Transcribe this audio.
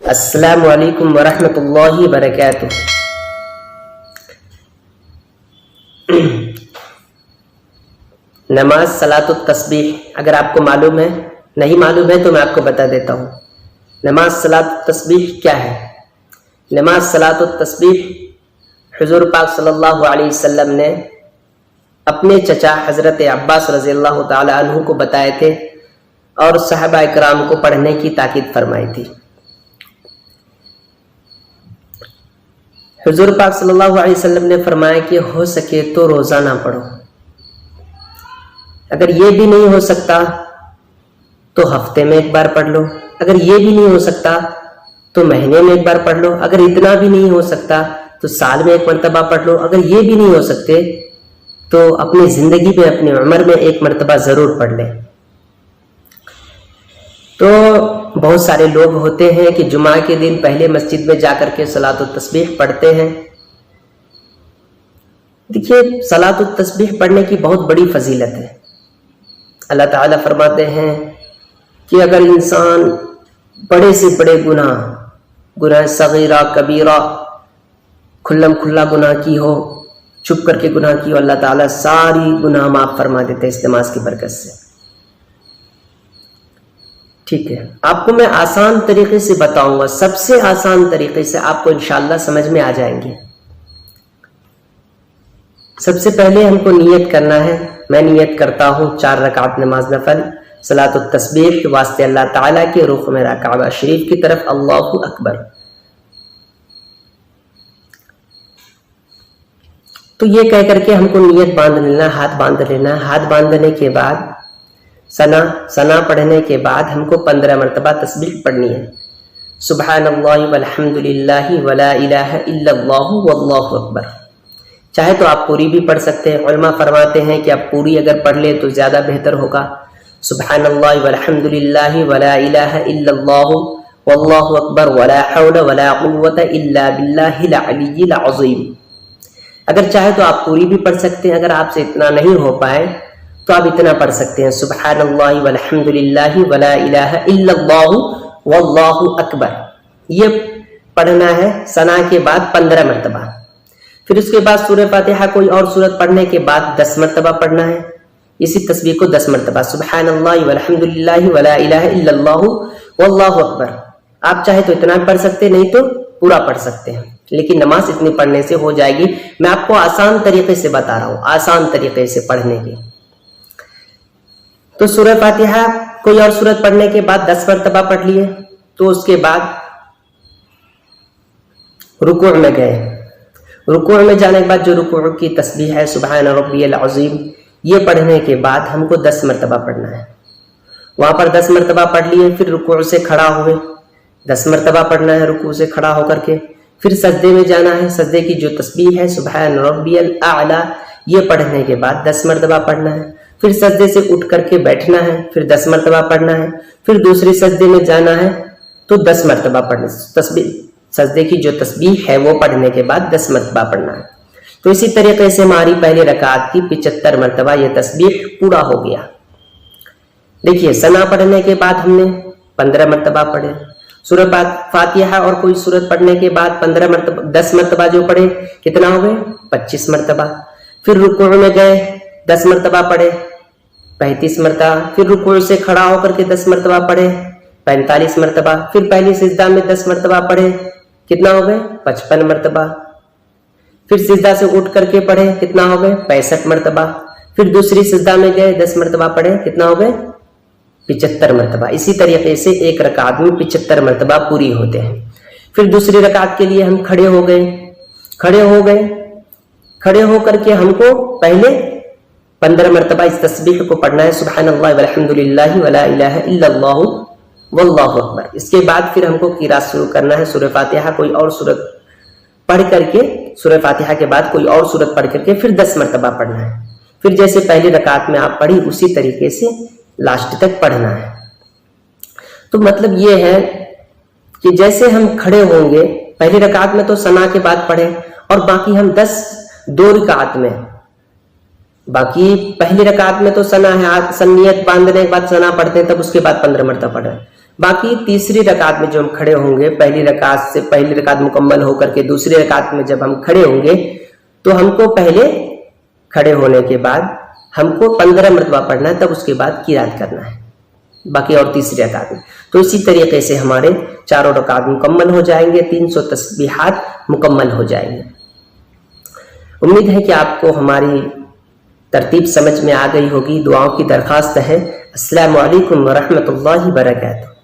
السلام علیکم ورحمۃ اللہ وبرکاتہ۔ نماز صلاۃ التسبیح، اگر آپ کو معلوم ہے، نہیں معلوم ہے تو میں آپ کو بتا دیتا ہوں۔ نماز صلاۃ التسبیح کیا ہے؟ نماز صلاۃ التسبیح حضور پاک صلی اللہ علیہ وسلم نے اپنے چچا حضرت عباس رضی اللہ تعالی عنہ کو بتائے تھے اور صحابہ اکرام کو پڑھنے کی تاکید فرمائی تھی۔ حضور پاک صلی اللہ علیہ وسلم نے فرمایا کہ ہو سکے تو روزانہ پڑھو، اگر یہ بھی نہیں ہو سکتا تو ہفتے میں ایک بار پڑھ لو، اگر یہ بھی نہیں ہو سکتا تو مہینے میں ایک بار پڑھ لو، اگر اتنا بھی نہیں ہو سکتا تو سال میں ایک مرتبہ پڑھ لو، اگر یہ بھی نہیں ہو سکتے تو اپنی زندگی میں اپنی عمر میں ایک مرتبہ ضرور پڑھ لیں۔ تو بہت سارے لوگ ہوتے ہیں کہ جمعہ کے دن پہلے مسجد میں جا کر کے صلاۃ التسبیح پڑھتے ہیں۔ دیکھیے، صلاۃ التسبیح پڑھنے کی بہت بڑی فضیلت ہے۔ اللہ تعالیٰ فرماتے ہیں کہ اگر انسان بڑے سے بڑے گناہ صغیرہ کبیرہ کھلم کھلا گناہ کی ہو، چھپ کر کے گناہ کی ہو، اللہ تعالیٰ ساری گناہ معاف فرما دیتے ہیں اس نماز کی برکت سے۔ ٹھیک ہے، آپ کو میں آسان طریقے سے بتاؤں گا، سب سے آسان طریقے سے آپ کو انشاءاللہ سمجھ میں آ جائیں گے۔ سب سے پہلے ہم کو نیت کرنا ہے۔ میں نیت کرتا ہوں 4 رکعت نماز نفل صلاۃ التسبیح کے واسطے اللہ تعالیٰ کے رخ میرا کعبہ شریف کی طرف، اللہ اکبر۔ تو یہ کہہ کر کے ہم کو نیت باندھ لینا، ہاتھ باندھ لینا۔ ہاتھ باندھنے کے بعد ثنا پڑھنے کے بعد ہم کو 15 مرتبہ تسبیح پڑھنی ہے۔ سبحان اللہ والحمد للہ ولا الہ الا اللہ واللہ اکبر۔ چاہے تو آپ پوری بھی پڑھ سکتے ہیں، علماء فرماتے ہیں کہ آپ پوری اگر پڑھ لیں تو زیادہ بہتر ہوگا۔ سبحان اللہ والحمد للہ ولا الہ الا اللہ واللہ اکبر ولا حول ولا قوۃ الا باللہ العلی العظیم۔ اگر چاہے تو آپ پوری بھی پڑھ سکتے ہیں، اگر آپ سے اتنا نہیں ہو پائے تو آپ اتنا پڑھ سکتے ہیں، سبحان اللہ والحمد للہ ولا الہ الا اللہ واللہ اکبر۔ یہ پڑھنا ہے ثنا کے بعد 15 مرتبہ۔ پھر اس کے بعد سورہ فاتحہ کوئی اور سورت پڑھنے کے بعد 10 مرتبہ پڑھنا ہے، اسی تسبیح کو 10 مرتبہ، سبحان اللہ والحمد للہ ولا الہ الا اللہ واللہ اکبر۔ آپ چاہے تو اتنا پڑھ سکتے، نہیں تو پورا پڑھ سکتے ہیں، لیکن نماز اتنی پڑھنے سے ہو جائے گی۔ میں آپ کو آسان طریقے سے بتا رہا ہوں، آسان طریقے سے پڑھنے کی۔ تو سورہ فاتحہ کوئی اور سورت پڑھنے کے بعد 10 مرتبہ پڑھ لیے، تو اس کے بعد رکوع میں گئے۔ رکوع میں جانے کے بعد جو رکوع کی تسبیح ہے سبحان ربی العظیم، یہ پڑھنے کے بعد ہم کو 10 مرتبہ پڑھنا ہے۔ وہاں پر 10 مرتبہ پڑھ لیے، پھر رکوع سے کھڑا ہوئے، 10 مرتبہ پڑھنا ہے رکوع سے کھڑا ہو کر کے۔ پھر سجدے میں جانا ہے، سجدے کی جو تسبیح ہے سبحان ربی الاعلی، یہ پڑھنے کے بعد 10 مرتبہ پڑھنا ہے۔ پھر سجدے سے اٹھ کر کے بیٹھنا ہے، پھر 10 مرتبہ پڑھنا ہے۔ پھر دوسری سجدے میں جانا ہے تو 10 مرتبہ پڑھنا، تسبیح سجدے کی جو تسبیح ہے وہ پڑھنے کے بعد 10 مرتبہ پڑھنا ہے۔ تو اسی طریقے سے ہماری پہلی رکعت کی 75 مرتبہ یہ تسبیح پورا ہو گیا۔ دیکھیے، ثنا پڑھنے کے بعد ہم نے 15 مرتبہ پڑھے، سورہ فاتحہ اور کوئی سورت پڑھنے کے بعد 15 مرتبہ 10 مرتبہ جو پڑھے، کتنا ہو گئے؟ 25 مرتبہ۔ پھر رکوع میں گئے، 10 مرتبہ پڑھے، 35 مرتبہ۔ پھر رکوع سے کھڑا ہو کر کے 10 مرتبہ پڑھے، 45 مرتبہ۔ پھر پہلی سجدہ میں 10 مرتبہ پڑھے، کتنا ہو گئے؟ 55 مرتبہ۔ پھر سجدہ سے اٹھ کر کے پڑھے، کتنا ہو گئے؟ 65 مرتبہ۔ پھر دوسری سجدہ میں گئے، 10 مرتبہ پڑھے، کتنا ہو گئے؟ 75 مرتبہ۔ اسی طریقے سے ایک رکعت میں 75 مرتبہ پوری ہوتے ہیں۔ پھر دوسری رکعت کے لیے ہم کھڑے ہو گئے، کھڑے ہو کر کے ہم کو پہلے 15 مرتبہ اس تسبیح کو پڑھنا ہے، سبحان اللہ والحمد للہ ولا الہ الا اللہ واللہ اکبر۔ اس کے بعد پھر ہم کو قرات شروع کرنا ہے، سورہ فاتحہ کوئی اور سورت پڑھ کر کے، سورہ فاتحہ کے بعد کوئی اور سورت پڑھ کر کے پھر 10 مرتبہ پڑھنا ہے۔ پھر جیسے پہلی رکعت میں آپ پڑھی اسی طریقے سے لاسٹ تک پڑھنا ہے۔ تو مطلب یہ ہے کہ جیسے ہم کھڑے ہوں گے، پہلی رکعت میں تو ثنا کے بعد پڑھیں، اور باقی ہم 2 رکعت میں، باقی پہلی رکعت میں تو ثنا ہے، نیت باندھنے کے بعد ثنا پڑھتے ہیں، تب اس کے بعد 15 مرتبہ پڑھ رہے ہیں۔ باقی تیسری رکعت میں جو ہم کھڑے ہوں گے، پہلی رکعت مکمل ہو کر کے دوسری رکعت میں جب ہم کھڑے ہوں گے تو ہم کو پہلے کھڑے ہونے کے بعد ہم کو 15 مرتبہ پڑھنا ہے، تب اس کے بعد قرات کرنا ہے باقی اور تیسری رکعت میں. تو اسی طریقے سے ہمارے چاروں رکعت مکمل ہو جائیں گے، 300 تسبیحات مکمل ہو جائیں گے. امید ہے کہ آپ کو ہماری ترتیب سمجھ میں آ گئی ہوگی. دعاؤں کی درخواست ہے. السلام علیکم ورحمۃ اللہ وبرکاتہ.